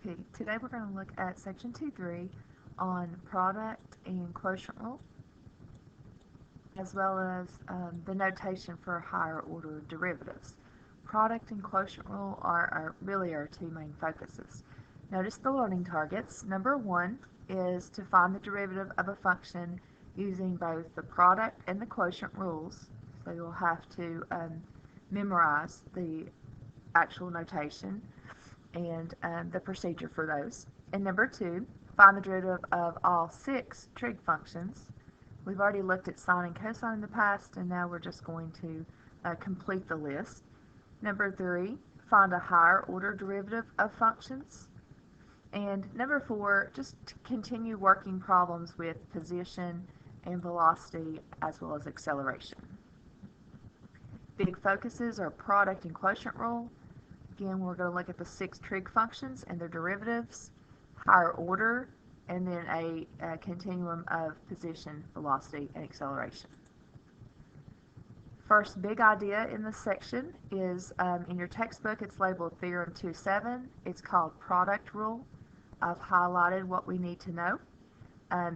Okay, today we're going to look at section 2.3 on product and quotient rule, as well as the notation for higher order derivatives. Product and quotient rule are really our two main focuses. Notice the learning targets. Number 1 is to find the derivative of a function using both the product and the quotient rules. So you'll have to memorize the actual notation and the procedure for those. And number 2, find the derivative of all 6 trig functions. We've already looked at sine and cosine in the past, and now we're just going to complete the list. Number 3, find a higher order derivative of functions. And number 4, just continue working problems with position and velocity as well as acceleration. Big focuses are product and quotient rule. Again, we're going to look at the 6 trig functions and their derivatives, higher order, and then a continuum of position, velocity, and acceleration. First big idea in this section is in your textbook, it's labeled Theorem 2.7. It's called product rule. I've highlighted what we need to know.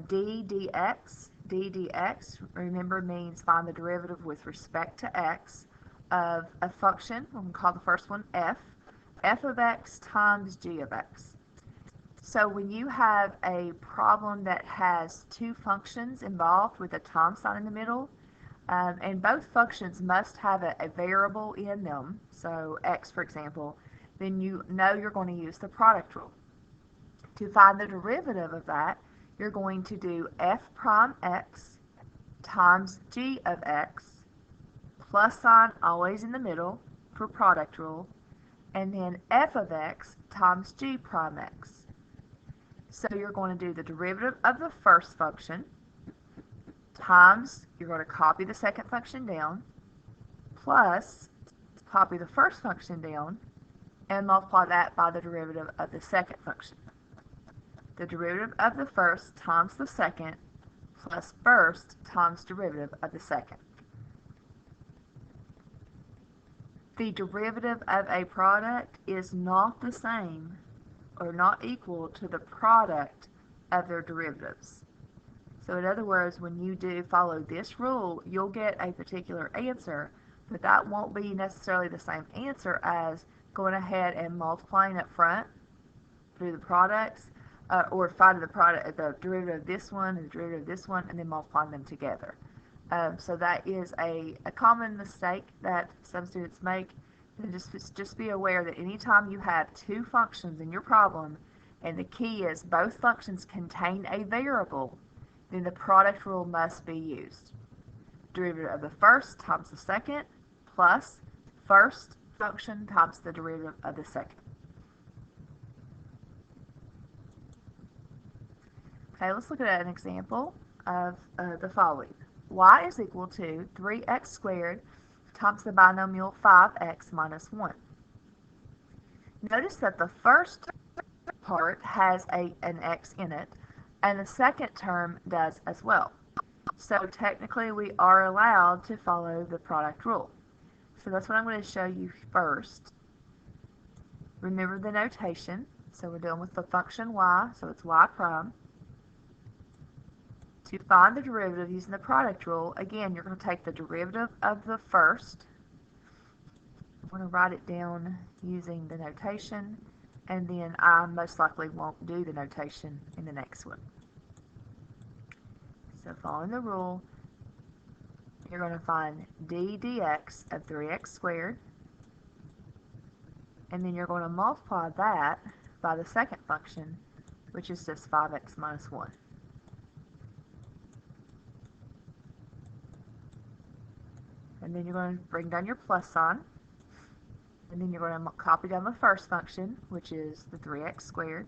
d dx, remember, means find the derivative with respect to x of a function. We're going to call the first one f of x times g of x. So when you have a problem that has 2 functions involved with a time sign in the middle, and both functions must have a variable in them, so x for example, then you know you're going to use the product rule. To find the derivative of that, you're going to do f prime x times g of x, plus sign always in the middle for product rule, and then f of x times g prime x. So you're going to do the derivative of the first function times, you're going to copy the second function down, plus copy the first function down, and multiply that by the derivative of the second function. The derivative of the first times the second, plus first times derivative of the second. The derivative of a product is not the same or not equal to the product of their derivatives. So in other words, when you do follow this rule, you'll get a particular answer, but that won't be necessarily the same answer as going ahead and multiplying up front through the products, or finding the derivative of this one and the derivative of this one, and then multiplying them together. So that is a common mistake that some students make. And just be aware that anytime you have 2 functions in your problem, and the key is both functions contain a variable, then the product rule must be used. Derivative of the first times the second, plus first function times the derivative of the second. Okay, let's look at an example of the following. Y is equal to 3x squared times the binomial 5x minus 1. Notice that the first part has an x in it, and the second term does as well. So technically we are allowed to follow the product rule. So that's what I'm going to show you first. Remember the notation. So we're dealing with the function y, so it's y prime. To find the derivative using the product rule, again, you're going to take the derivative of the first. I'm going to write it down using the notation, and then I most likely won't do the notation in the next one. So following the rule, you're going to find d dx of 3x squared, and then you're going to multiply that by the second function, which is just 5x minus 1. And then you're going to bring down your plus sign, and then you're going to copy down the first function, which is the 3x squared.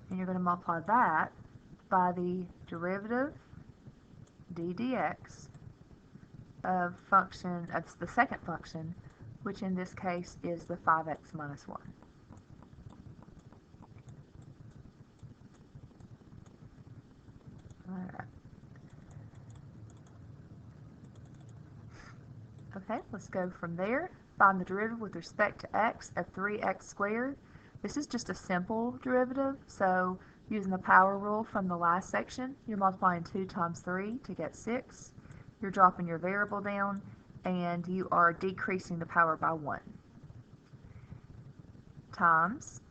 And you're going to multiply that by the derivative d dx of the second function, which in this case is the 5x minus 1. Alright. Okay, let's go from there. Find the derivative with respect to x of 3x squared. This is just a simple derivative, so using the power rule from the last section, you're multiplying 2 times 3 to get 6. You're dropping your variable down, and you are decreasing the power by 1. Times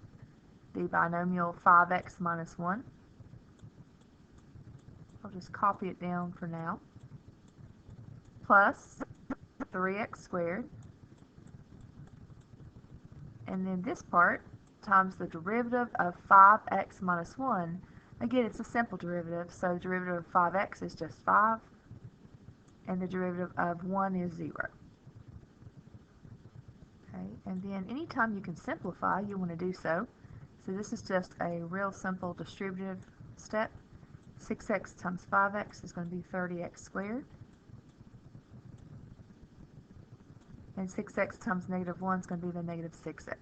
the binomial 5x minus 1. I'll just copy it down for now. Plus 3x squared. And then this part times the derivative of 5x minus 1. Again, it's a simple derivative, so the derivative of 5x is just 5, and the derivative of 1 is 0. Okay, and then anytime you can simplify, you want to do so. So this is just a real simple distributive step. 6x times 5x is going to be 30x squared. And 6x times negative 1 is going to be the negative 6x.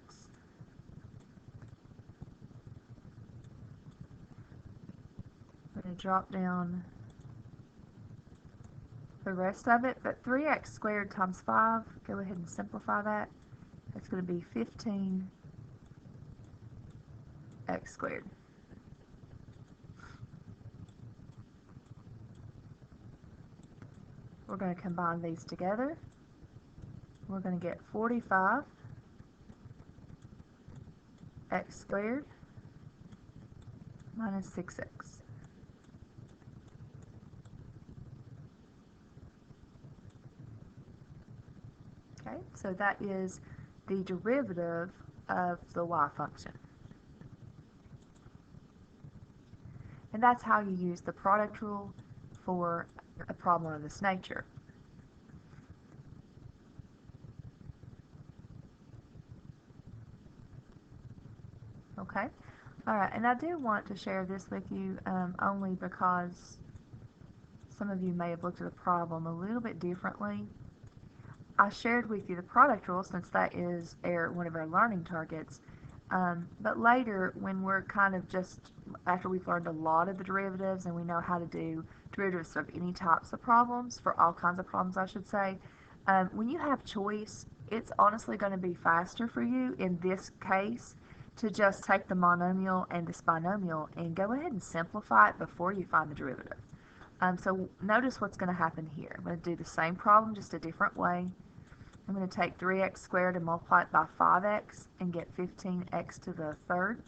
I'm going to drop down the rest of it, but 3x squared times 5, go ahead and simplify that. That's going to be 15x squared. We're going to combine these together. We're going to get 45x squared minus 6x. Okay, so that is the derivative of the y function. And that's how you use the product rule for a problem of this nature. Okay, alright, and I do want to share this with you only because some of you may have looked at the problem a little bit differently. I shared with you the product rule since that is one of our learning targets. But later, when we're kind of just, after we've learned a lot of the derivatives and we know how to do derivatives of any types of problems, for all kinds of problems I should say, when you have choice, it's honestly going to be faster for you in this case to just take the monomial and this binomial and go ahead and simplify it before you find the derivative. So notice what's going to happen here. I'm going to do the same problem just a different way. I'm going to take 3x squared and multiply it by 5x and get 15x to the third.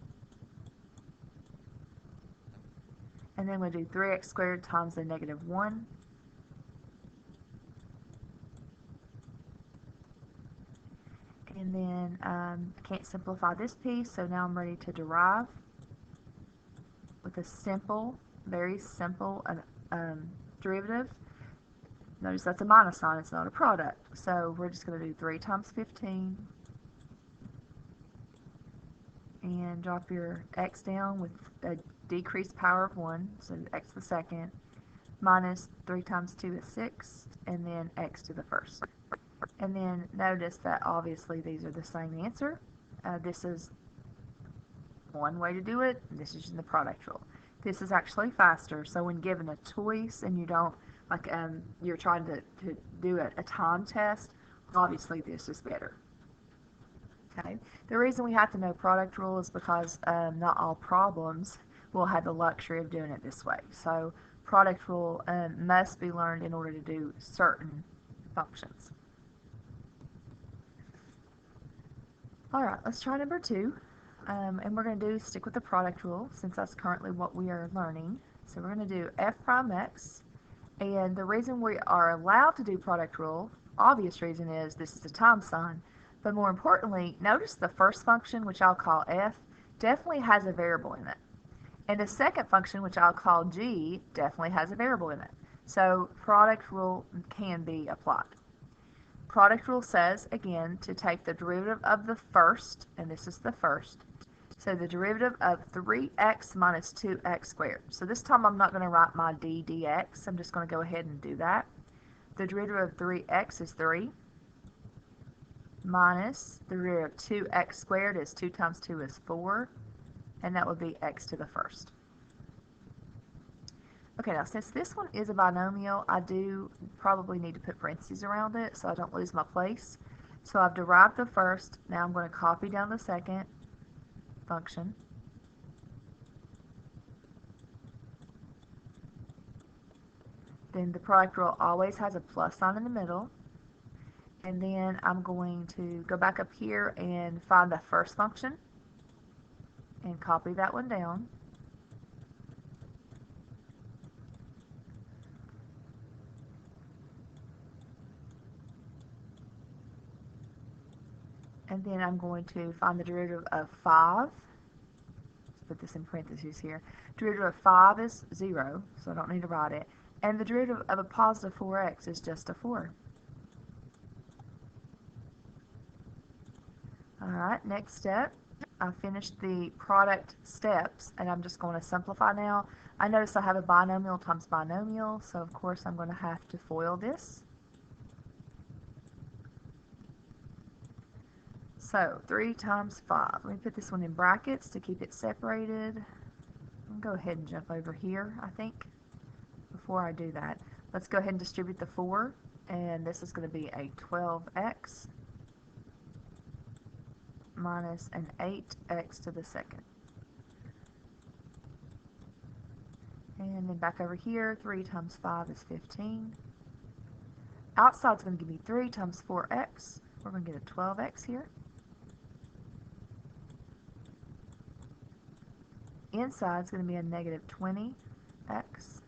And then we'll do 3x squared times the negative 1. And then I can't simplify this piece, so now I'm ready to derive with a simple, very simple derivative. Notice that's a minus sign, it's not a product. So we're just going to do 3 times 15 and drop your x down with a decreased power of 1, so x to the second, minus 3 times 2 is 6, and then x to the first. And then notice that obviously these are the same answer. This is one way to do it, and this is using the product rule. This is actually faster, so when given a choice and you don't, like you're trying to do a time test, obviously this is better. Okay. The reason we have to know product rule is because not all problems will have the luxury of doing it this way. So product rule must be learned in order to do certain functions. Alright, let's try number 2. And we're going to stick with the product rule since that's currently what we are learning. So we're going to do f prime x. And the reason we are allowed to do product rule, obvious reason, is this is a time sign. But more importantly, notice the first function, which I'll call f, definitely has a variable in it. And the second function, which I'll call g, definitely has a variable in it. So product rule can be applied. Product rule says, again, to take the derivative of the first, and this is the first, so the derivative of 3x minus 2x squared. So this time I'm not going to write my d dx. I'm just going to go ahead and do that. The derivative of 3x is 3 minus the derivative of 2x squared is 2 times 2 is 4, and that would be x to the first. Okay, now since this one is a binomial, I do probably need to put parentheses around it so I don't lose my place. So I've derived the first, now I'm going to copy down the second function. Then the product rule always has a plus sign in the middle. And then I'm going to go back up here and find the first function and copy that one down. And then I'm going to find the derivative of 5. Let's put this in parentheses here. Derivative of 5 is 0, so I don't need to write it. And the derivative of a positive 4x is just a 4. Alright, next step. I finished the product steps, and I'm just going to simplify now. I notice I have a binomial times binomial, so of course I'm going to have to FOIL this. So 3 times 5. Let me put this one in brackets to keep it separated. I'll go ahead and jump over here, I think, before I do that. Let's go ahead and distribute the 4, and this is going to be a 12x minus an 8x to the second. And then back over here, 3 times 5 is 15. Outside's going to give me 3 times 4x. We're going to get a 12x here. Inside's going to be a negative 20x.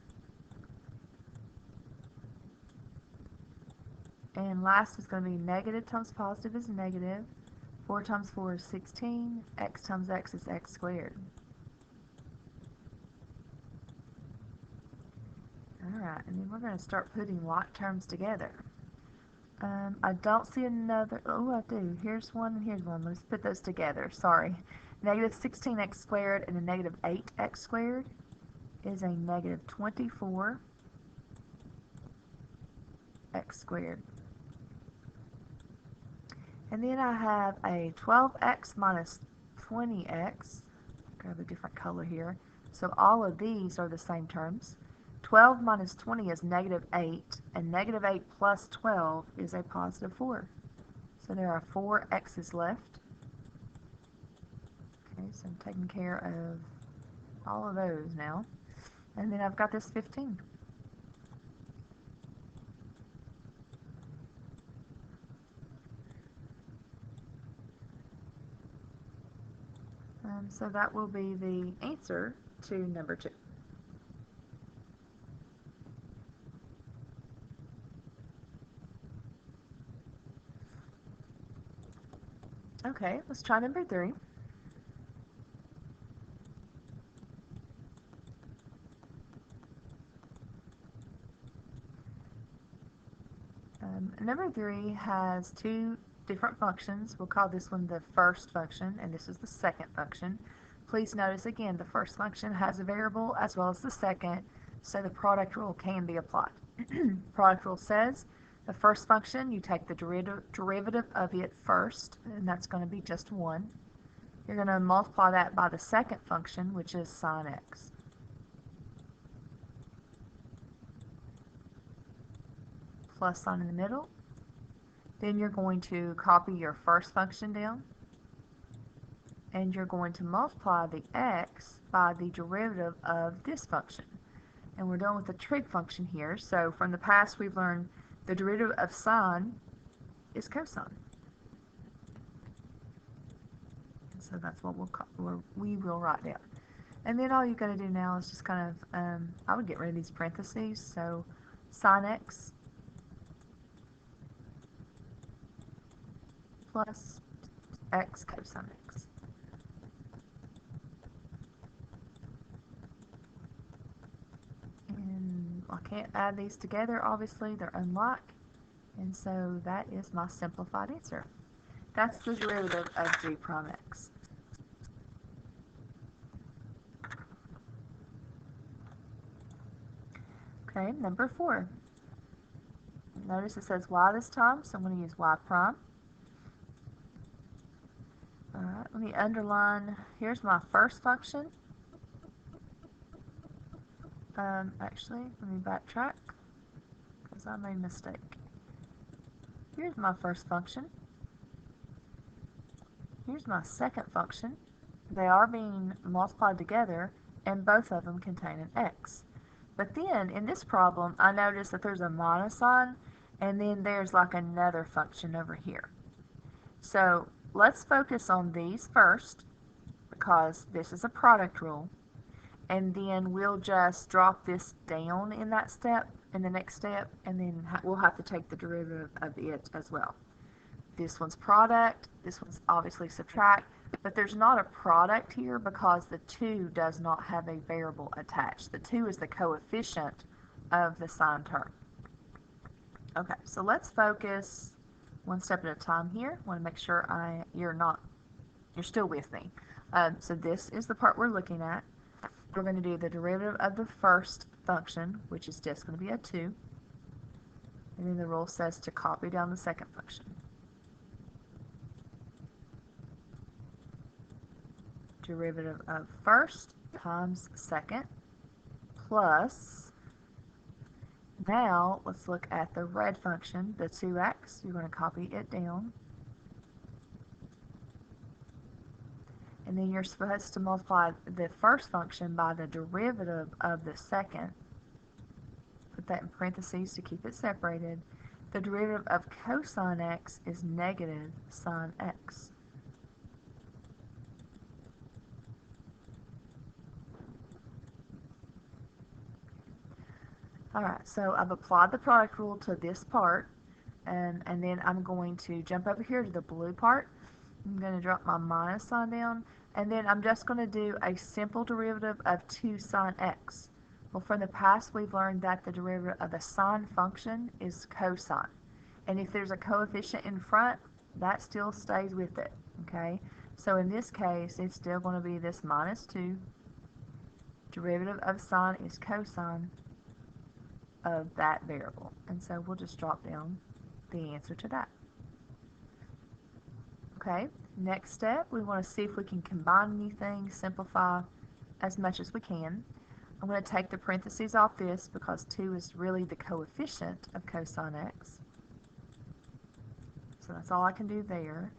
And last is going to be negative times positive is negative. 4 times 4 is 16. X times x is x squared. Alright, and then we're going to start putting like terms together. I don't see another. Oh, I do. Here's one and here's one. Let's put those together. Sorry. Negative 16x squared and a negative 8x squared is a negative 24x squared. And then I have a 12x minus 20x. Grab a different color here. So all of these are the same terms. 12 minus 20 is negative 8, and negative 8 plus 12 is a positive 4. So there are 4 x's left. Okay, so I'm taking care of all of those now. And then I've got this 15. So that will be the answer to number 2. Okay, let's try number 3. Number 3 has 2 different functions. We'll call this one the first function, and this is the second function. Please notice again, the first function has a variable as well as the second, so the product rule can be applied. Product rule says the first function, you take the derivative of it first, and that's going to be just 1. You're going to multiply that by the second function, which is sine x. Plus sign in the middle. Then you're going to copy your first function down, and you're going to multiply the x by the derivative of this function. And we're done with the trig function here. So from the past, we've learned the derivative of sine is cosine. And so that's what we will write down. And then all you're going to do now is just kind of, I would get rid of these parentheses. So sine x plus x cosine x. And I can't add these together, obviously, they're unlike. And so that is my simplified answer. That's the derivative of g prime x. Okay, number 4. Notice it says y this time, so I'm going to use y prime. Alright, let me underline, here's my first function. Actually, let me backtrack because I made a mistake. Here's my first function. Here's my second function. They are being multiplied together, and both of them contain an x. But then, in this problem, I notice that there's a minus sign, and then there's like another function over here. So, let's focus on these first, because this is a product rule. And then we'll just drop this down in that step, in the next step, and then we'll have to take the derivative of it as well. This one's product, this one's obviously subtract, but there's not a product here because the 2 does not have a variable attached. The 2 is the coefficient of the sign term. Okay, so let's focus one step at a time here. I want to make sure you're still with me. So this is the part we're looking at. We're going to do the derivative of the first function, which is just going to be a 2. And then the rule says to copy down the second function. Derivative of first times second plus, now let's look at the red function, the 2x. You're going to copy it down. And then you're supposed to multiply the first function by the derivative of the second. Put that in parentheses to keep it separated. The derivative of cosine x is negative sine x. Alright, so I've applied the product rule to this part, and then I'm going to jump over here to the blue part. I'm going to drop my minus sign down, and then I'm just going to do a simple derivative of 2 sine x. Well, from the past, we've learned that the derivative of a sine function is cosine. And if there's a coefficient in front, that still stays with it, okay? So in this case, it's still going to be this minus 2. Derivative of sine is cosine of that variable. And so we'll just drop down the answer to that. Okay, next step, we want to see if we can combine anything, simplify as much as we can. I'm going to take the parentheses off this because 2 is really the coefficient of cosine x. So that's all I can do there.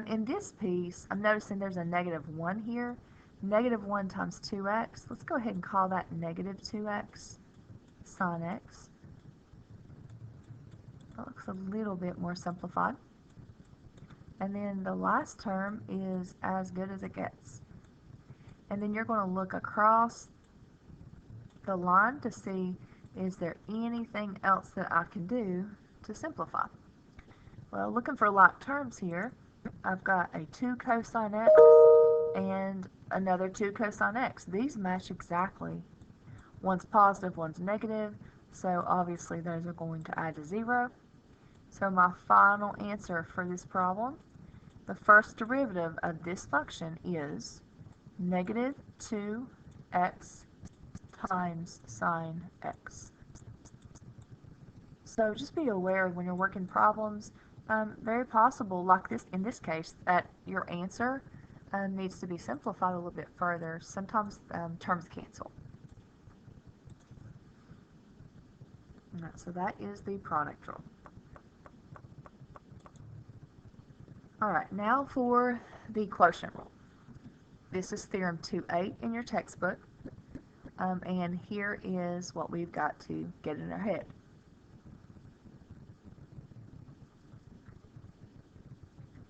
In this piece, I'm noticing there's a negative 1 here. Negative 1 times 2x. Let's go ahead and call that negative 2x sine x. That looks a little bit more simplified. And then the last term is as good as it gets. And then you're going to look across the line to see, is there anything else that I can do to simplify? Well, looking for like terms here, I've got a 2 cosine x and another 2 cosine x. These match exactly. One's positive, one's negative, so obviously those are going to add to 0. So my final answer for this problem, the first derivative of this function is negative 2x times sine x. So just be aware when you're working problems, very possible, like this in this case, that your answer needs to be simplified a little bit further. Sometimes terms cancel. So that is the product rule. Alright, now for the quotient rule. This is Theorem 2.8 in your textbook, and here is what we've got to get in our head.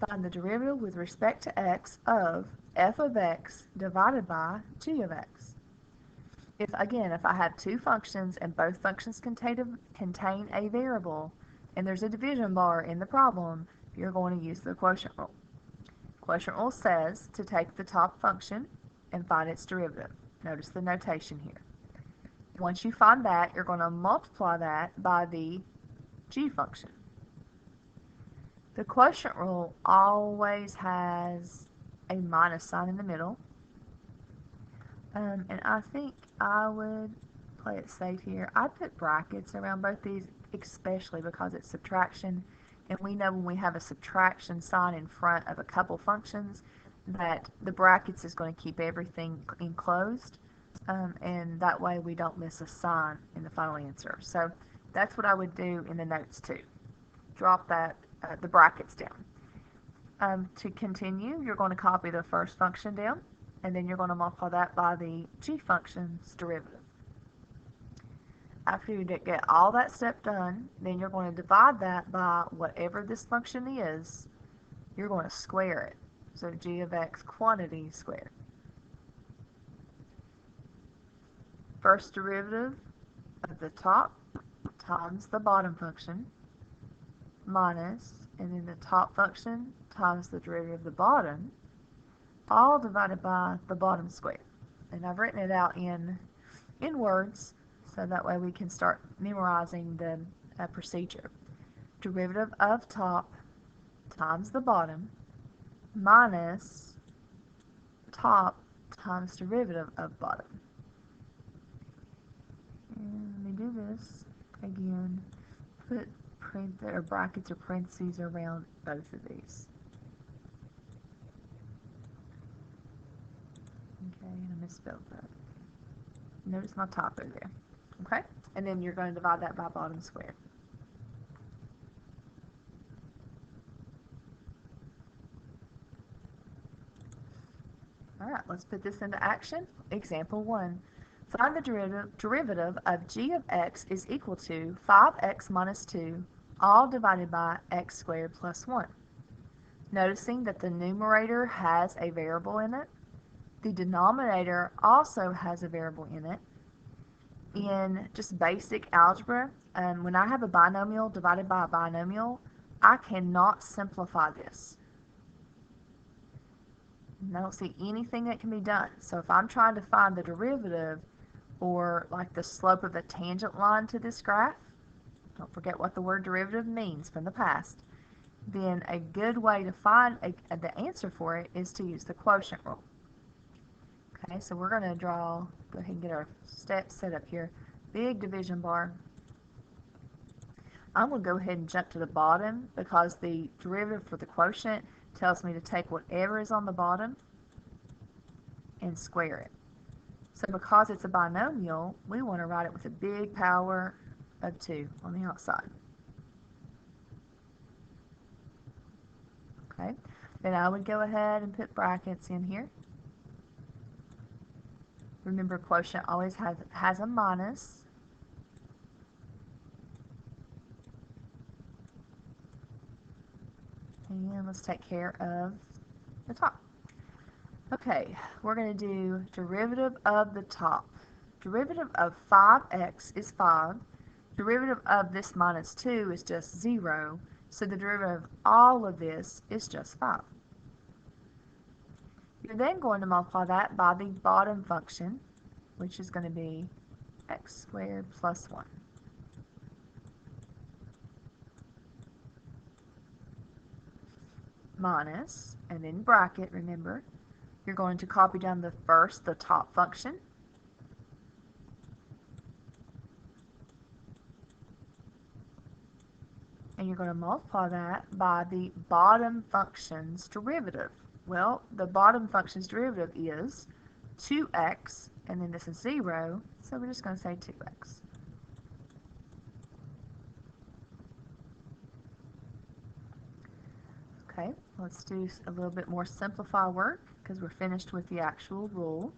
Find the derivative with respect to x of f of x divided by g of x. If I have two functions and both functions contain a variable, and there's a division bar in the problem, you're going to use the quotient rule. Quotient rule says to take the top function and find its derivative. Notice the notation here. Once you find that, you're going to multiply that by the g function. The quotient rule always has a minus sign in the middle. And I think I would play it safe here. I put brackets around both these, especially because it's subtraction. And we know when we have a subtraction sign in front of a couple functions that the brackets is going to keep everything enclosed. and that way we don't miss a sign in the final answer. So that's what I would do in the notes too. Drop that the brackets down. To continue, you're going to copy the first function down, and then you're going to multiply that by the g function's derivative. After you get all that step done, then you're going to divide that by whatever this function is. You're going to square it. So g of x quantity squared. First derivative of the top times the bottom function minus, and then the top function times the derivative of the bottom, all divided by the bottom square. And I've written it out in words, so that way we can start memorizing the procedure. Derivative of top times the bottom minus top times derivative of bottom. And let me do this again. Put brackets or parentheses around both of these. Okay, and I misspelled that. Notice my typo there. Okay, and then you're going to divide that by bottom squared. All right, let's put this into action. Example 1. Find the derivative of g of x is equal to 5x minus 2, all divided by x squared plus 1. Noticing that the numerator has a variable in it, the denominator also has a variable in it. In just basic algebra, when I have a binomial divided by a binomial, I cannot simplify this. And I don't see anything that can be done. So if I'm trying to find the derivative, or like the slope of a tangent line to this graph, don't forget what the word derivative means from the past, then a good way to find the answer for it is to use the quotient rule. Okay, so we're going to go ahead and get our steps set up here. Big division bar. I'm going to go ahead and jump to the bottom because the derivative for the quotient tells me to take whatever is on the bottom and square it. So because it's a binomial, we want to write it with a big power of 2 on the outside. Okay, then I would go ahead and put brackets in here. Remember, quotient always has a minus. And let's take care of the top. Okay, we're going to do derivative of the top. Derivative of 5x is 5. Derivative of this minus 2 is just 0. So the derivative of all of this is just 5. You're then going to multiply that by the bottom function, which is going to be x squared plus 1. Minus, and then bracket, remember, you're going to copy down the top function. And you're going to multiply that by the bottom function's derivative. Well, the bottom function's derivative is 2x, and then this is 0, so we're just going to say 2x. Okay, let's do a little bit more simplified work because we're finished with the actual rule.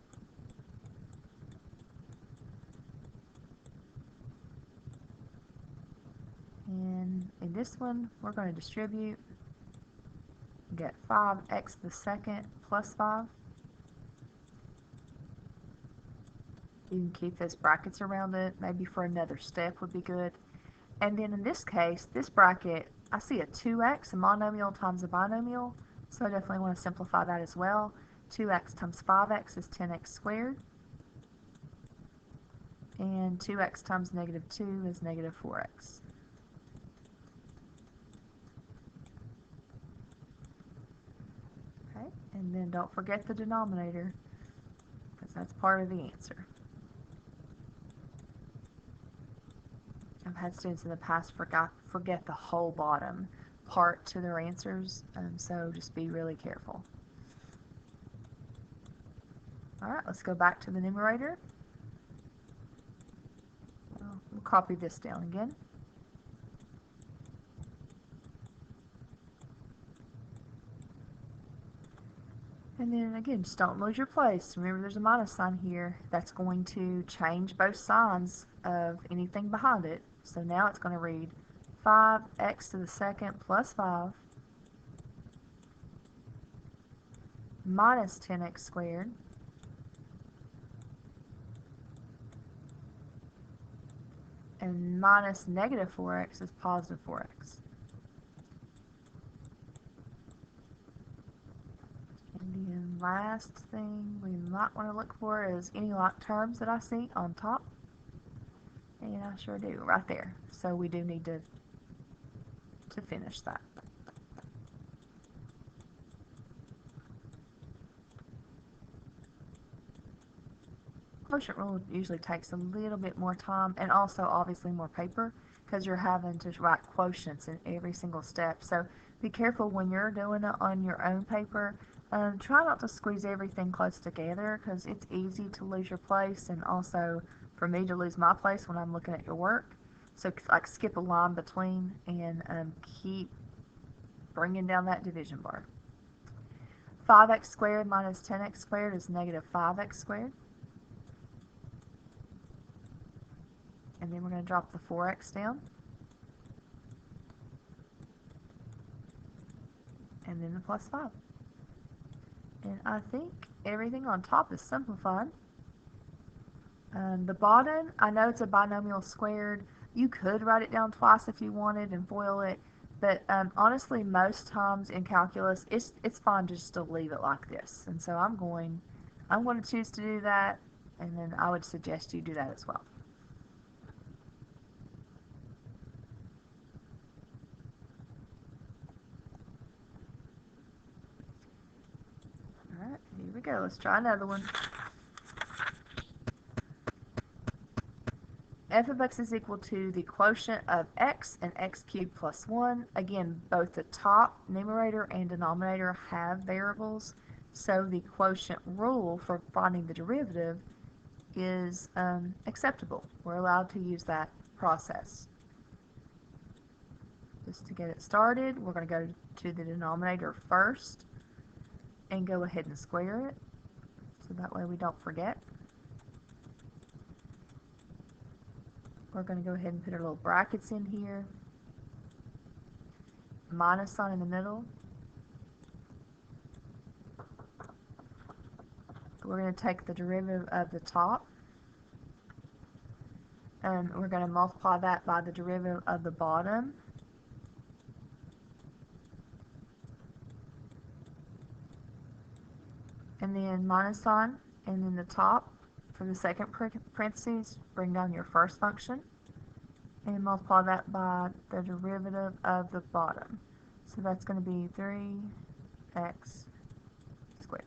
And in this one, we're going to distribute, get 5x to the second plus 5. You can keep those brackets around it, maybe for another step would be good. And then in this case, this bracket, I see a 2x, a monomial times a binomial, so I definitely want to simplify that as well. 2x times 5x is 10x squared. And 2x times negative 2 is negative 4x. Okay, and then don't forget the denominator, because that's part of the answer. I've had students in the past forget the whole bottom part to their answers, so just be really careful. Alright, let's go back to the numerator. copy this down again. And then again, just don't lose your place. Remember there's a minus sign here. That's going to change both signs of anything behind it. So now it's going to read 5x to the second plus 5 minus 10x squared and minus negative 4x is positive 4x. And then last thing we might want to look for is any like terms that I see on top. And I sure do, right there. So we do need to finish that. Quotient rule usually takes a little bit more time and also obviously more paper because you're having to write quotients in every single step. So be careful when you're doing it on your own paper. Try not to squeeze everything close together because it's easy to lose your place and also for me to lose my place when I'm looking at your work. So like skip a line between and keep bringing down that division bar. 5x squared minus 10x squared is negative 5x squared. And then we're going to drop the 4x down. And then the plus 5. And I think everything on top is simplified. The bottom, I know it's a binomial squared. You could write it down twice if you wanted and FOIL it. But honestly, most times in calculus, it's fine just to leave it like this. And so I'm going to choose to do that. And then I would suggest you do that as well. Alright, here we go. Let's try another one. F of x is equal to the quotient of x and x cubed plus 1. Again, both the top numerator and denominator have variables, so the quotient rule for finding the derivative is acceptable. We're allowed to use that process. Just to get it started, we're going to go to the denominator first and go ahead and square it, so that way we don't forget. We're going to go ahead and put our little brackets in here, minus sign in the middle. We're going to take the derivative of the top, and we're going to multiply that by the derivative of the bottom. And then minus sign, and then the top for the second parentheses, bring down your first function and multiply that by the derivative of the bottom. So that's going to be 3x squared.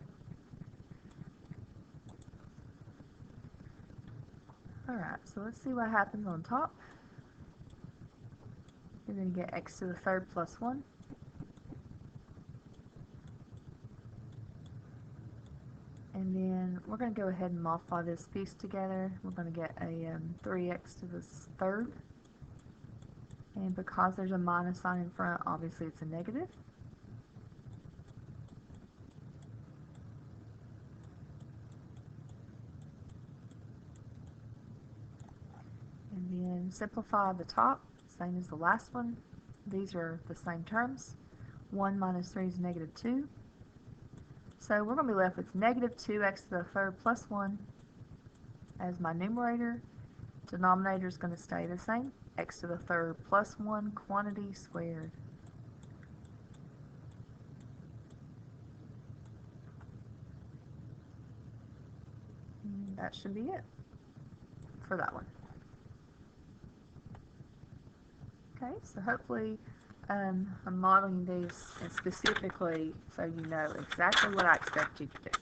Alright, so let's see what happens on top. You're going to get x to the third plus 1. And then we're going to go ahead and multiply this piece together. We're going to get a 3x to the third. And because there's a minus sign in front, obviously it's a negative. And then simplify the top, same as the last one. These are the same terms. 1 minus 3 is negative 2. So we're going to be left with negative 2x to the third plus 1 as my numerator. Denominator is going to stay the same. X to the third plus 1 quantity squared. And that should be it for that one. Okay, so hopefully I'm modeling these and specifically so you know exactly what I expect you to do.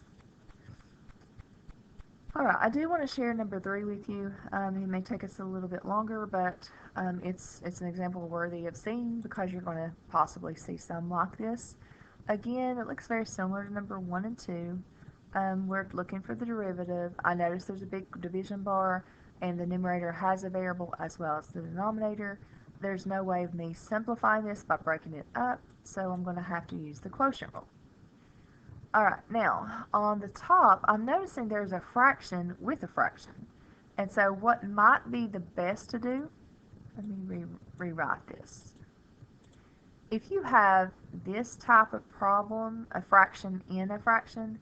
Alright, I do want to share number 3 with you. It may take us a little bit longer, but it's an example worthy of seeing because you're going to possibly see some like this. Again, it looks very similar to number 1 and 2. We're looking for the derivative. I noticed there's a big division bar, and the numerator has a variable as well as the denominator, there's no way of me simplifying this by breaking it up, so I'm going to have to use the quotient rule. Alright, now on the top, I'm noticing there's a fraction with a fraction. And so what might be the best to do, let me rewrite this. If you have this type of problem, a fraction in a fraction,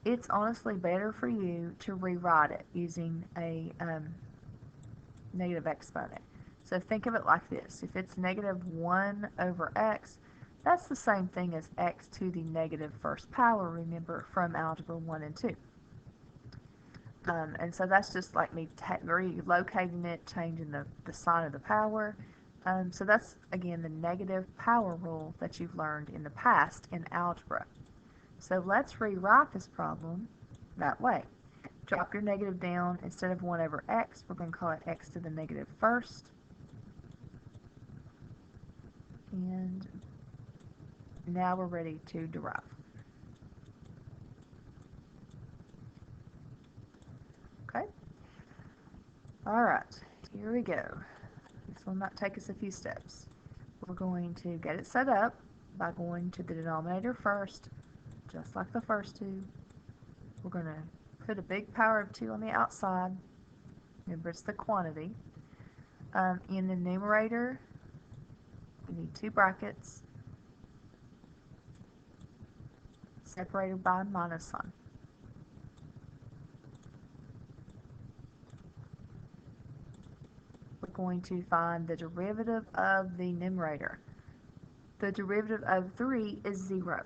it's honestly better for you to rewrite it using a negative exponent. So think of it like this. If it's negative 1 over x, that's the same thing as x to the negative first power, remember, from Algebra 1 and 2. And so that's just like me relocating it, changing the sign of the power. So that's, again, the negative power rule that you've learned in the past in algebra. So let's rewrite this problem that way. Drop your negative down. Instead of 1 over x, we're going to call it x to the negative first. And now we're ready to derive. Okay? Alright, here we go. This will not take us a few steps. We're going to get it set up by going to the denominator first, just like the first two. We're going to put a big power of 2 on the outside. Remember, it's the quantity. In the numerator, we need 2 brackets separated by a minus sign. We're going to find the derivative of the numerator. The derivative of 3 is 0.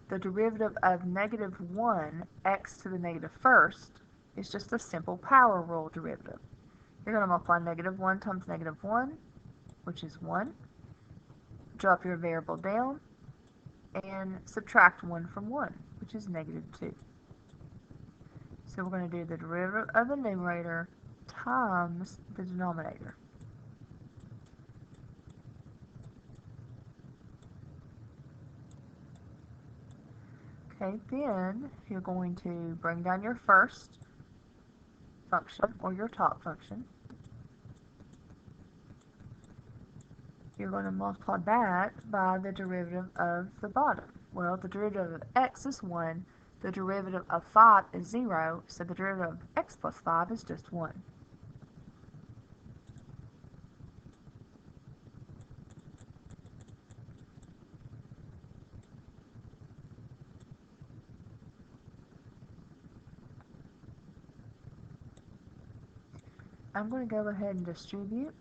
The derivative of negative 1, x to the negative first, is just a simple power rule derivative. You're going to multiply negative 1 times negative 1, which is 1. Drop your variable down, and subtract 1 from 1, which is negative 2. So we're going to do the derivative of the numerator times the denominator. Okay, then you're going to bring down your first function, or your top function. You're going to multiply that by the derivative of the bottom. Well, the derivative of x is 1, the derivative of 5 is 0, so the derivative of x plus 5 is just 1. I'm going to go ahead and distribute,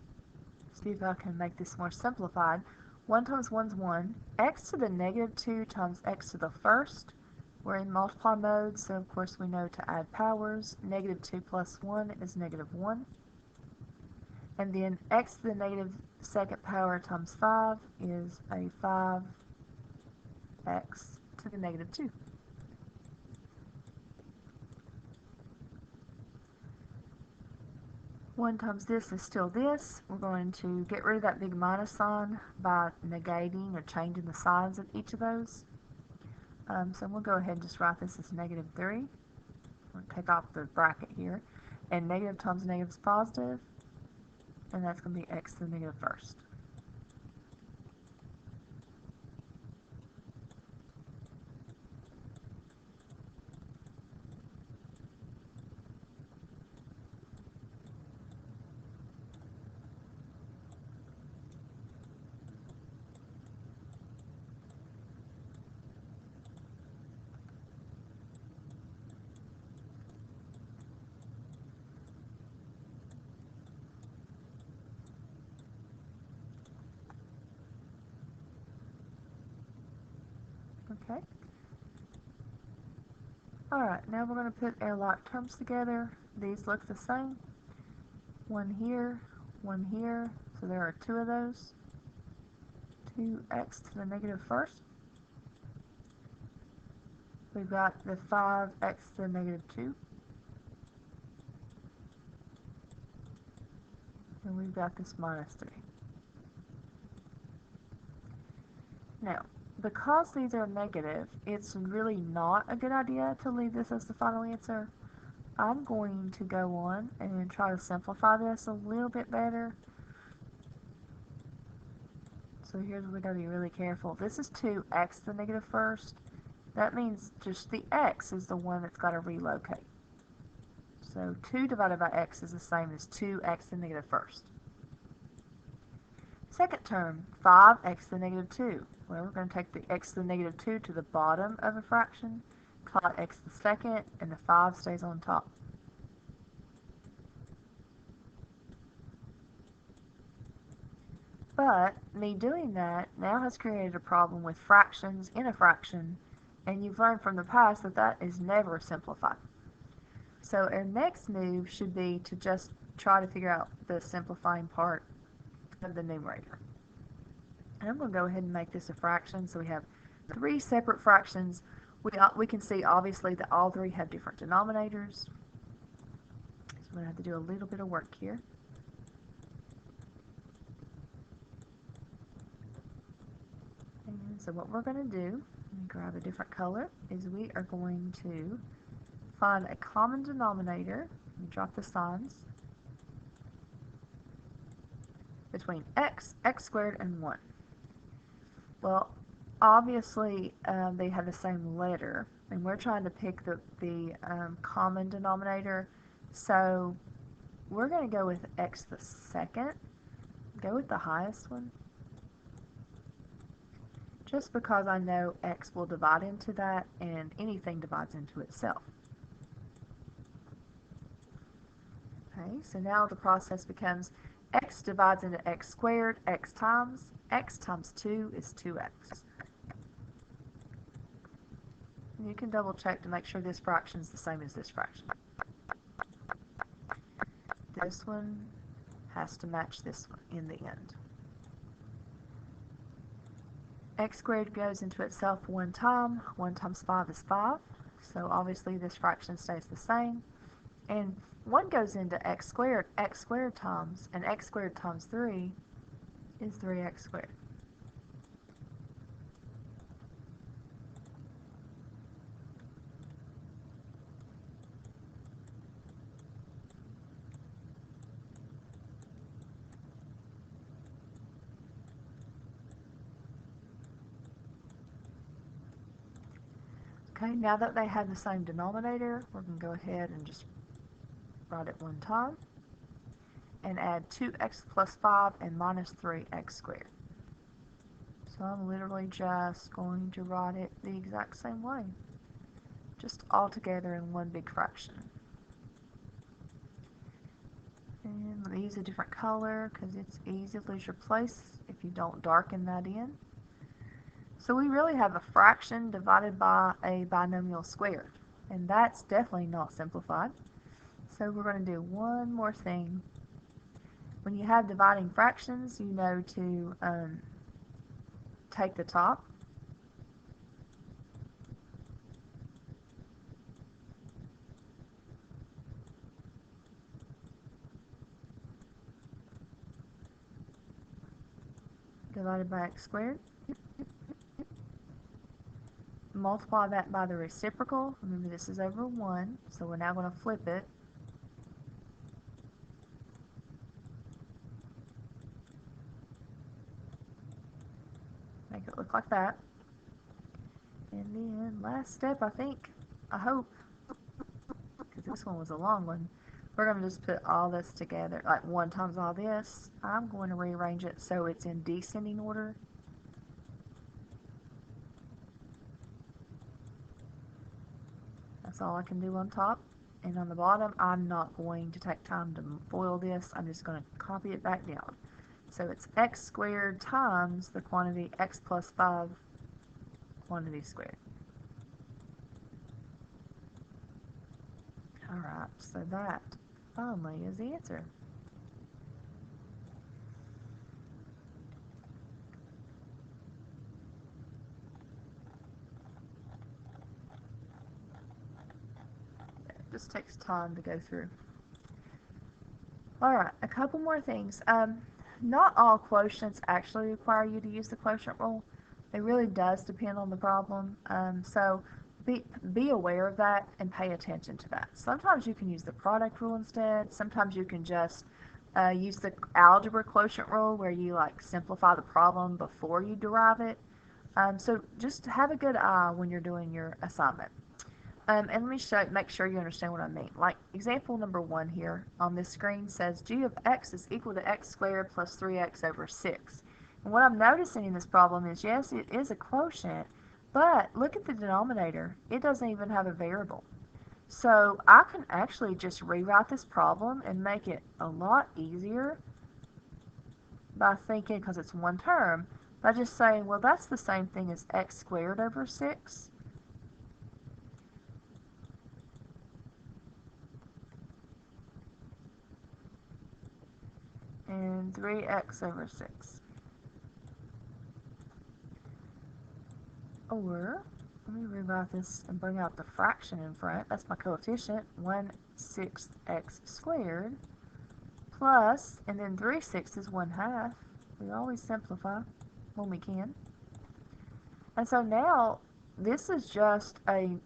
see if I can make this more simplified. 1 times 1 is 1. X to the negative 2 times x to the first. We're in multiply mode, so of course we know to add powers. Negative 2 plus 1 is negative 1. And then x to the negative second power times 5 is a 5x to the negative 2. One times this is still this. We're going to get rid of that big minus sign by negating or changing the signs of each of those. So we'll go ahead and just write this as negative 3. We'll take off the bracket here. And negative times negative is positive, and that's going to be x to the negative first. Okay. Alright, now we're going to put our like terms together. These look the same. One here, so there are 2 of those. 2x to the negative first. We've got the 5x to the negative 2. And we've got this minus 3. Now, because these are negative, it's really not a good idea to leave this as the final answer. I'm going to go on and try to simplify this a little bit better. So here's where we gotta be really careful. This is 2x to the negative first. That means just the x is the one that's got to relocate. So 2 divided by x is the same as 2x to the negative first. Second term, 5x to the negative 2. Well, we're going to take the x to the negative 2 to the bottom of a fraction, call it x to the second, and the 5 stays on top. But me doing that now has created a problem with fractions in a fraction, and you've learned from the past that that is never simplified. So our next move should be to just try to figure out the simplifying part of the numerator. And I'm going to go ahead and make this a fraction. So we have 3 separate fractions. We can see obviously that all 3 have different denominators. So I'm going to have to do a little bit of work here. And so what we're going to do, let me grab a different color, is we are going to find a common denominator. Let me drop the signs. Between x squared, and 1. Well, obviously they have the same letter, and we're trying to pick the common denominator. So we're going to go with x to the second. Go with the highest one. Just because I know x will divide into that, and anything divides into itself. Okay, so now the process becomes x divides into x squared, x times 2 is 2x. And you can double check to make sure this fraction is the same as this fraction. This one has to match this one in the end. X squared goes into itself one time. 1 times 5 is 5. So obviously this fraction stays the same. And 1 goes into x squared times, and x squared times 3 is 3x squared. Okay, now that they have the same denominator, we're going to go ahead and just write it one time and add 2x plus 5 and minus 3x squared. So I'm literally just going to write it the exact same way, just all together in one big fraction. And I'm going to use a different color because it's easy to lose your place if you don't darken that in. So we really have a fraction divided by a binomial squared, and that's definitely not simplified. So we're going to do one more thing. When you have dividing fractions, you know to take the top. Divided by x squared. Multiply that by the reciprocal. Remember, this is over 1, so we're now going to flip it. Make it look like that. And then last step, I hope, because this one was a long one, we're going to just put all this together, like 1 times all this. I'm going to rearrange it so it's in descending order. That's all I can do on top. And on the bottom, I'm not going to take time to FOIL this. I'm just going to copy it back down. So it's x squared times the quantity x plus 5 quantity squared. Alright, so that finally is the answer. It just takes time to go through. Alright, a couple more things. Not all quotients actually require you to use the quotient rule. It really does depend on the problem. So be aware of that and pay attention to that. Sometimes you can use the product rule instead. Sometimes you can just use the algebra quotient rule where you like simplify the problem before you derive it. So just have a good eye when you're doing your assignment. And let me make sure you understand what I mean. Like example number 1 here on this screen says g of x is equal to x squared plus 3x over 6. And what I'm noticing in this problem is, yes, it is a quotient, but look at the denominator. It doesn't even have a variable. So I can actually just rewrite this problem and make it a lot easier by thinking, because it's one term, by just saying, well, that's the same thing as x squared over 6. And 3x over 6. Or, let me rewrite this and bring out the fraction in front. That's my coefficient, 1/6 x squared, plus, and then 3/6 is 1/2. We always simplify when we can. And so now, this is just a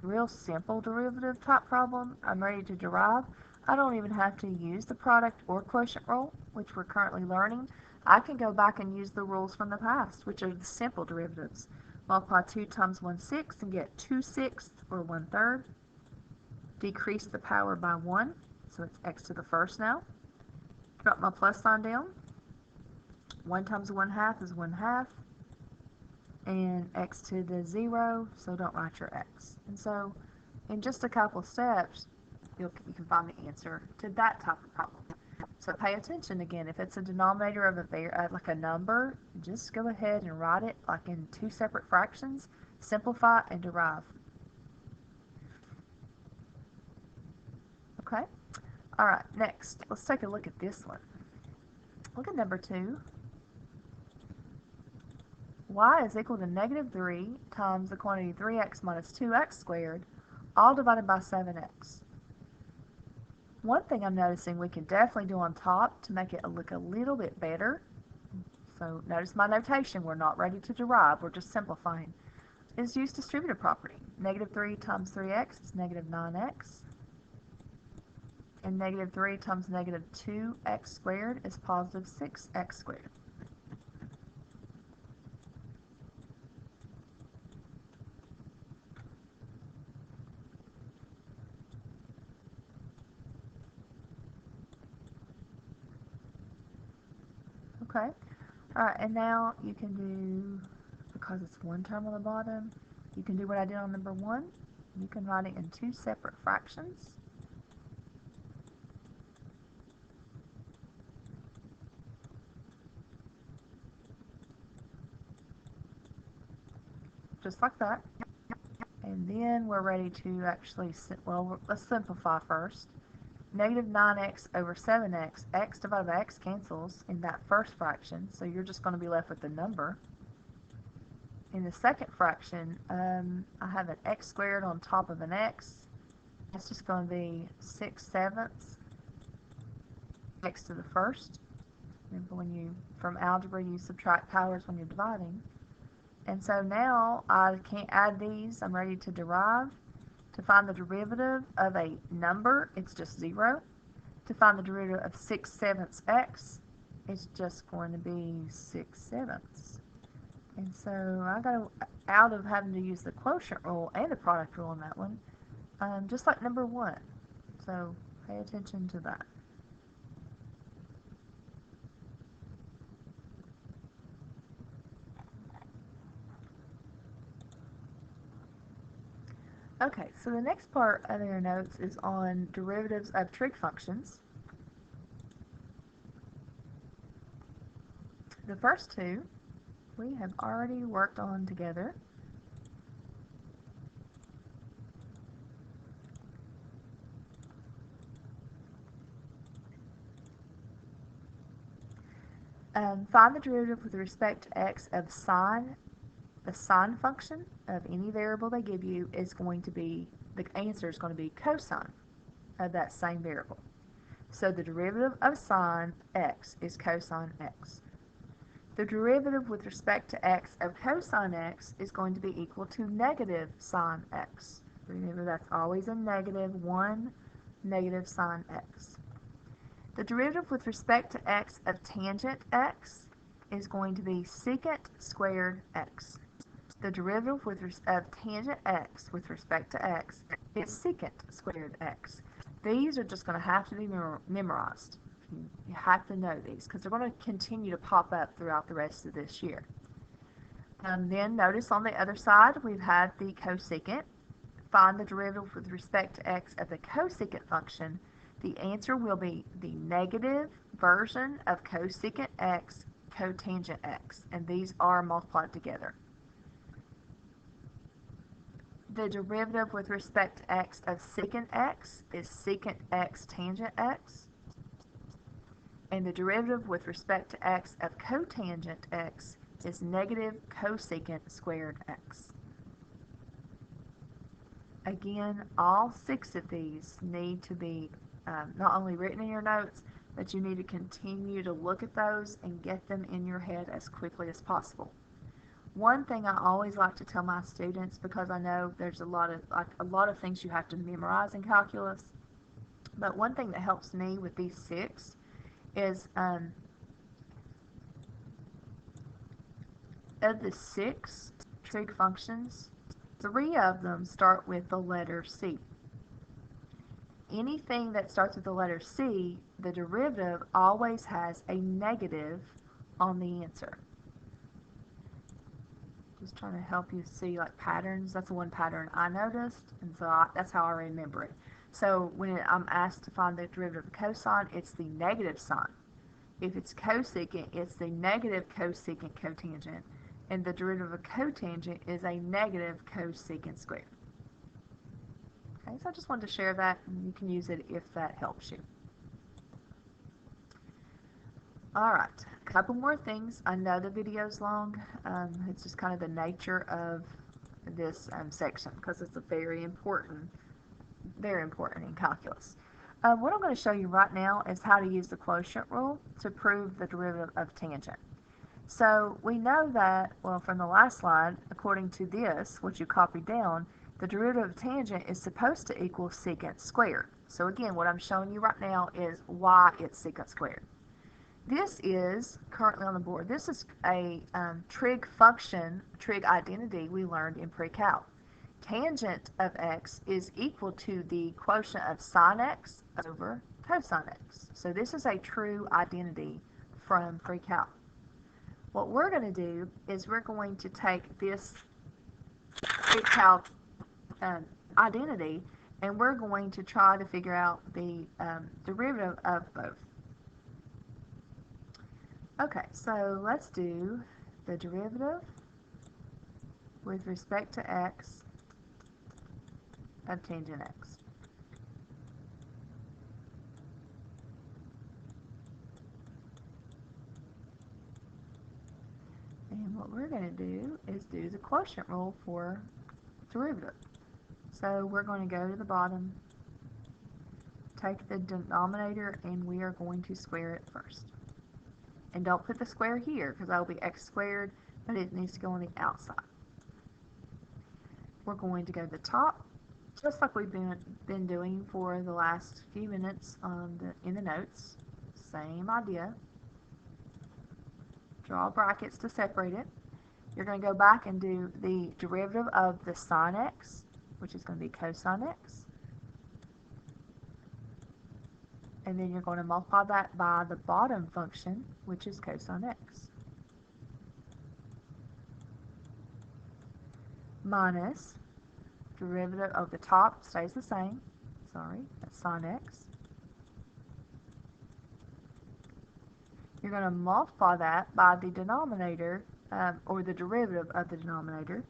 real simple derivative type problem. I'm ready to derive. I don't even have to use the product or quotient rule, which we're currently learning. I can go back and use the rules from the past, which are the simple derivatives. Multiply 2 times 1/6 and get 2/6 or 1/3. Decrease the power by 1, so it's x to the first now. Drop my plus sign down. 1 times 1/2 is 1/2. And x to the 0, so don't write your x. And so in just a couple of steps, you can find the answer to that type of problem. So pay attention again. If it's a denominator of like a number, just go ahead and write it like in 2 separate fractions, simplify and derive. Okay? All right, next, let's take a look at this one. Look at number 2. Y is equal to negative 3 times the quantity 3x minus 2x squared, all divided by 7x. One thing I'm noticing we can definitely do on top to make it look a little bit better, so notice my notation, we're not ready to derive, we're just simplifying, is use distributive property. Negative 3 times 3x is negative 9x, and negative 3 times negative 2x squared is positive 6x squared. Okay, alright, and now you can do, because it's one term on the bottom, you can do what I did on number 1. You can write it in 2 separate fractions. Just like that. And then we're ready to actually, well, let's simplify first. Negative 9x over 7x, x divided by x cancels in that first fraction, so you're just going to be left with the number. In the second fraction, I have an x squared on top of an x. That's just going to be 6/7 x to the first. Remember, from algebra, you subtract powers when you're dividing. And so now I can't add these. I'm ready to derive. To find the derivative of a number, it's just 0. To find the derivative of 6/7 x, it's just going to be 6/7. And so I got out of having to use the quotient rule and the product rule on that one, just like number 1. So pay attention to that. Okay, so the next part of your notes is on derivatives of trig functions. The first 2 we have already worked on together. Find the derivative with respect to x of sine. The sine function of any variable they give you is going to be, the answer is going to be cosine of that same variable. So the derivative of sine x is cosine x. The derivative with respect to x of cosine x is going to be equal to negative sine x. Remember, that's always a negative, 1 negative sine x. The derivative with respect to x of tangent x is going to be secant squared x. The derivative of tangent x with respect to x is secant squared x. These are just going to have to be memorized. You have to know these because they're going to continue to pop up throughout the rest of this year. Then notice on the other side we've had the cosecant. Find the derivative with respect to x of the cosecant function. The answer will be the negative version of cosecant x cotangent x, and these are multiplied together. The derivative with respect to x of secant x is secant x tangent x, and the derivative with respect to x of cotangent x is negative cosecant squared x. Again, all 6 of these need to be not only written in your notes, but you need to continue to look at those and get them in your head as quickly as possible. One thing I always like to tell my students, because I know there's a lot of things you have to memorize in calculus, but one thing that helps me with these 6 is of the 6 trig functions, 3 of them start with the letter C. Anything that starts with the letter C, the derivative always has a negative on the answer. Just trying to help you see like patterns. That's one pattern I noticed, and so that's how I remember it. So when I'm asked to find the derivative of cosine, it's the negative sine. If it's cosecant, it's the negative cosecant cotangent, and the derivative of cotangent is a negative cosecant squared. Okay, so I just wanted to share that, and you can use it if that helps you. Alright, a couple more things. I know the video's long. It's just kind of the nature of this section because it's a very important in calculus. What I'm going to show you right now is how to use the quotient rule to prove the derivative of tangent. So we know that, well, from the last slide, according to this, what you copied down, the derivative of tangent is supposed to equal secant squared. So again, what I'm showing you right now is why it's secant squared. This is currently on the board. This is a trig function, trig identity we learned in pre-calc. Tangent of x is equal to the quotient of sine x over cosine x. So this is a true identity from pre-calc. What we're going to do is we're going to take this pre-calc identity and we're going to try to figure out the derivative of both. Okay, so let's do the derivative with respect to x of tangent x. And what we're going to do is do the quotient rule for derivative. So we're going to go to the bottom, take the denominator, and we are going to square it first. And don't put the square here because that will be x squared, but it needs to go on the outside. We're going to go to the top, just like we've been doing for the last few minutes in the notes. Same idea. Draw brackets to separate it. You're going to go back and do the derivative of the sine x, which is going to be cosine x. And then you're going to multiply that by the bottom function, which is cosine x. Minus derivative of the top stays the same. Sorry, that's sine x. You're going to multiply that by the denominator, or the derivative of the denominator.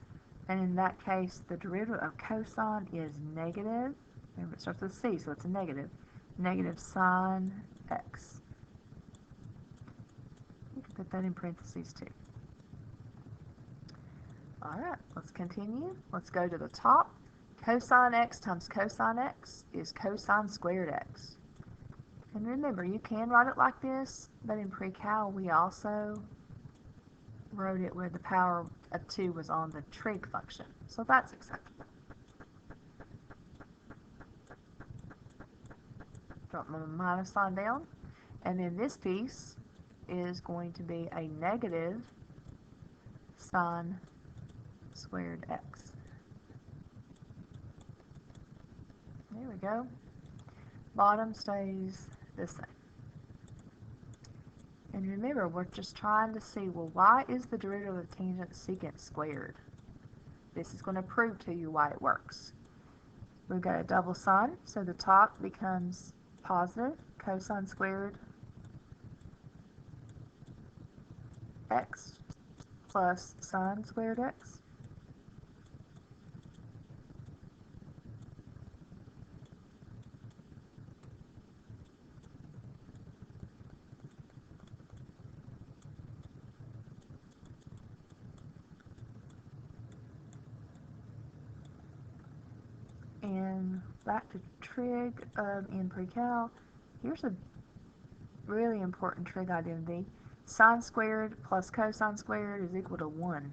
And in that case, the derivative of cosine is negative. Remember, it starts with C, so it's a negative. Negative sine x. You can put that in parentheses too. Alright, let's continue. Let's go to the top. Cosine x times cosine x is cosine squared x. And remember, you can write it like this, but in pre-cal we also wrote it where the power of 2 was on the trig function. So that's acceptable. Drop my minus sign down. And then this piece is going to be a negative sine squared x. There we go. Bottom stays the same. And remember, we're just trying to see, well, why is the derivative of tangent secant squared? This is going to prove to you why it works. We've got a double sign, so the top becomes positive cosine squared x plus sine squared x. And back to trig in pre-cal. Here's a really important trig identity. Sine squared plus cosine squared is equal to 1.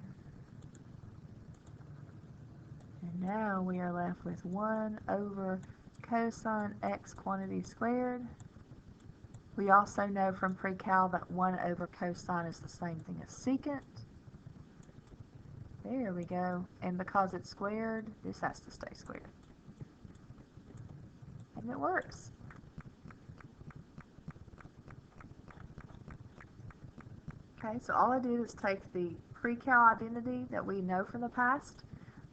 And now we are left with 1 over cosine x quantity squared. We also know from pre-cal that 1 over cosine is the same thing as secant. There we go. And because it's squared, this has to stay squared. And it works. Okay, so all I did is take the pre-cal identity that we know from the past.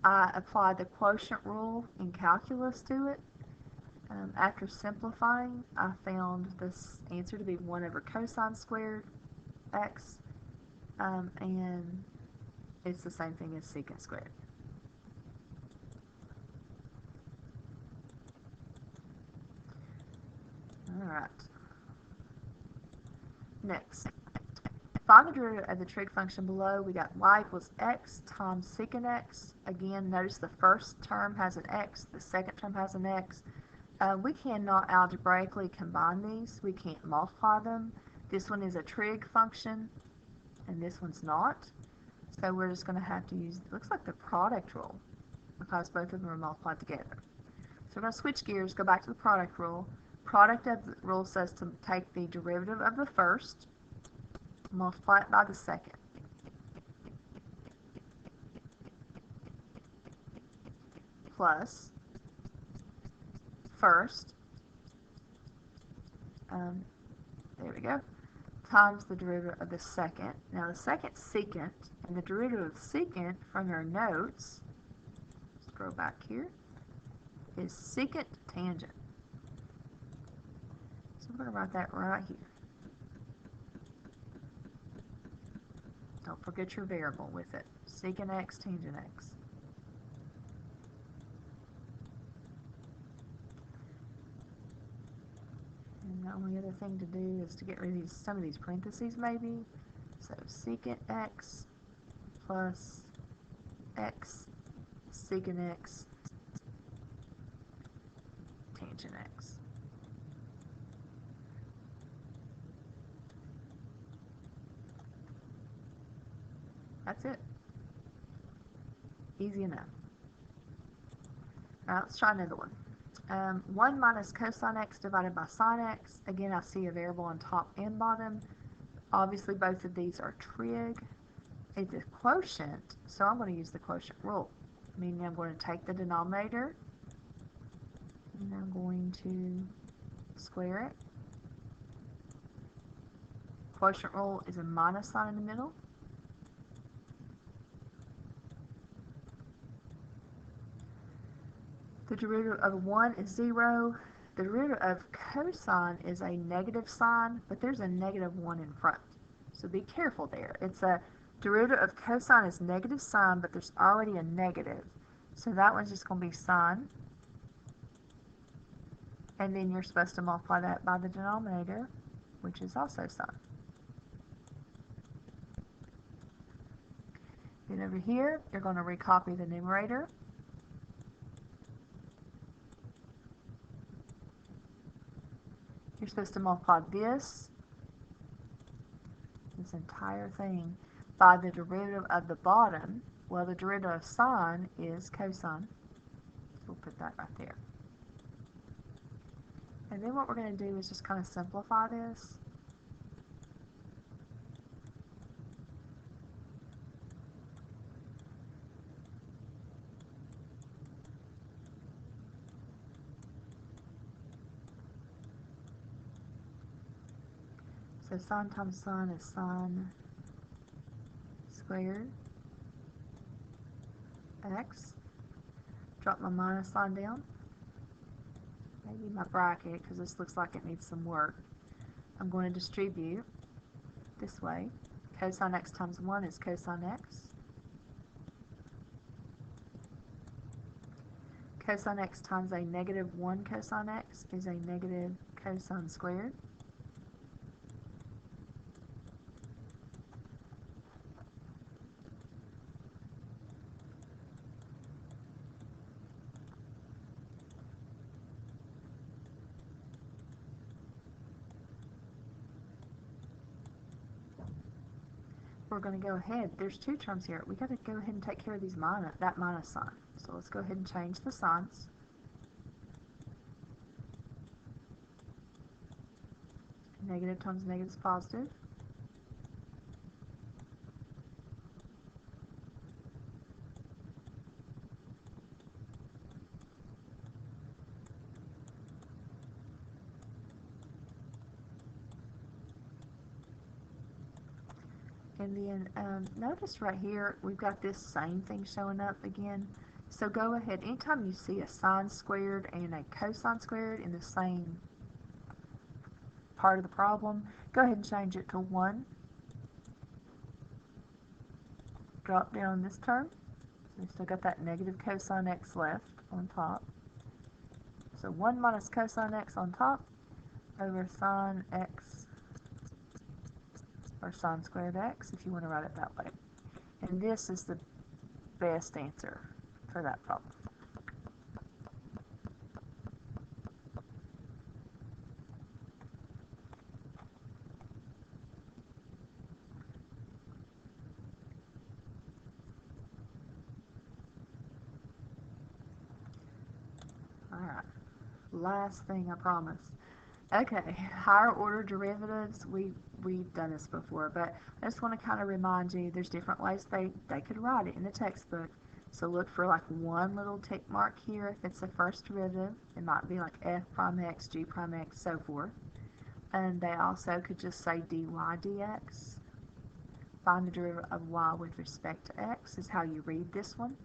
I applied the quotient rule in calculus to it. After simplifying, I found this answer to be 1 over cosine squared x, and it's the same thing as secant squared. Alright. Next. Find the derivative of the trig function below. We got y equals x times secant x. Again, notice the first term has an x, the second term has an x. We cannot algebraically combine these. We can't multiply them. This one is a trig function, and this one's not. So we're just going to have to use, it looks like the product rule, because both of them are multiplied together. So we're going to switch gears, go back to the product rule. Product of the rule says to take the derivative of the first, multiply it by the second. Plus first, there we go, times the derivative of the second. Now the second secant, and the derivative of secant from your notes, scroll back here, is secant tangent. So we're going to write that right here. Don't forget your variable with it. Secant x, tangent x. And the only other thing to do is to get rid of some of these parentheses maybe. So secant x plus x secant x tangent x. That's it. Easy enough. Now let's try another one. 1 minus cosine x divided by sine x. Again, I see a variable on top and bottom. Obviously, both of these are trig. It's a quotient, so I'm going to use the quotient rule. Meaning I'm going to take the denominator, and I'm going to square it. Quotient rule is a minus sign in the middle. The derivative of 1 is 0. The derivative of cosine is a negative sign, but there's a negative 1 in front. So be careful there. It's a derivative of cosine is negative sign, but there's already a negative. So that one's just going to be sine. And then you're supposed to multiply that by the denominator, which is also sine. Then over here, you're going to recopy the numerator. You're supposed to multiply this entire thing Find the derivative of the bottom. Well, the derivative of sine is cosine. So we'll put that right there. And then what we're going to do is just kind of simplify this. So sine times sine is sine squared x. Drop my minus sign down. Maybe my bracket, because this looks like it needs some work. I'm going to distribute this way. Cosine x times 1 is cosine x. Cosine x times a negative 1 cosine x is a negative cosine squared. We're going to go ahead. There's two terms here. We got to go ahead and take care of these that minus sign. So let's go ahead and change the signs. Negative times negative is positive. And then notice right here, we've got this same thing showing up again. So go ahead, anytime you see a sine squared and a cosine squared in the same part of the problem, go ahead and change it to 1. Drop down this term. So we still got that negative cosine x left on top. So 1 minus cosine x on top over sine x, or sine squared x, if you want to write it that way. And this is the best answer for that problem. Alright, last thing I promise. Okay, higher order derivatives, we've done this before, but I just want to kind of remind you there's different ways they could write it in the textbook. So look for like one little tick mark here if it's the first derivative. It might be like f prime x, g prime x, so forth. And they also could just say dy dx. Find the derivative of y with respect to x is how you read this one.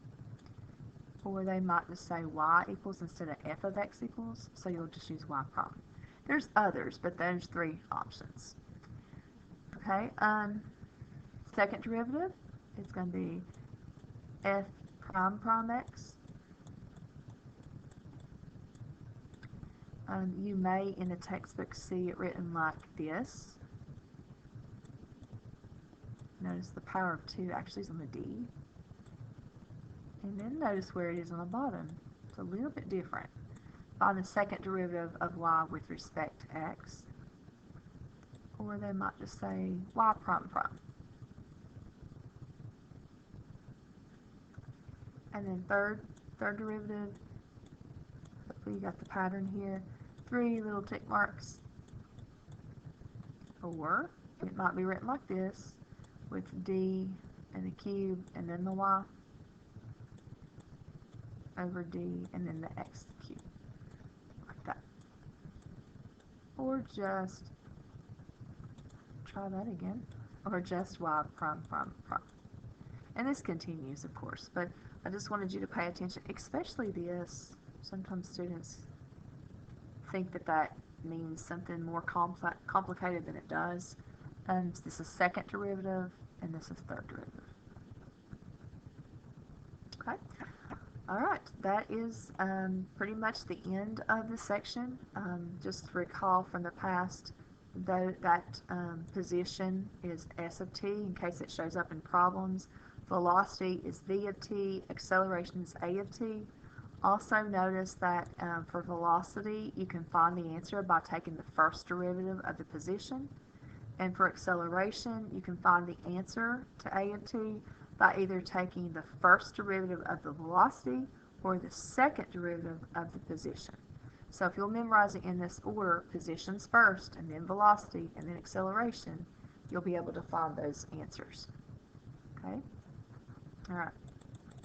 Or they might just say y equals instead of f of x equals, so you'll just use y prime. There's others, but there's 3 options. Okay, second derivative, it's going to be f prime prime x. You may in the textbook see it written like this. Notice the power of 2 actually is on the d. And then notice where it is on the bottom. It's a little bit different. Find the second derivative of y with respect to x. Or they might just say y prime prime. And then third derivative, hopefully you got the pattern here. 3 little tick marks. Or it might be written like this, with d and the cube and then the y over d and then the x cubed, like that. Or just try that again, or just y prime prime prime. And this continues, of course, but I just wanted you to pay attention, especially this. Sometimes students think that means something more complicated than it does. This is second derivative, and this is third derivative. Okay. Alright, that is pretty much the end of the section. Just to recall from the past, though, that position is s of t in case it shows up in problems. Velocity is v of t, acceleration is a of t. Also notice that for velocity, you can find the answer by taking the first derivative of the position. And for acceleration, you can find the answer to A and T by either taking the first derivative of the velocity or the second derivative of the position. So if you'll memorize it in this order, positions first, and then velocity, and then acceleration, you'll be able to find those answers. Okay? All right.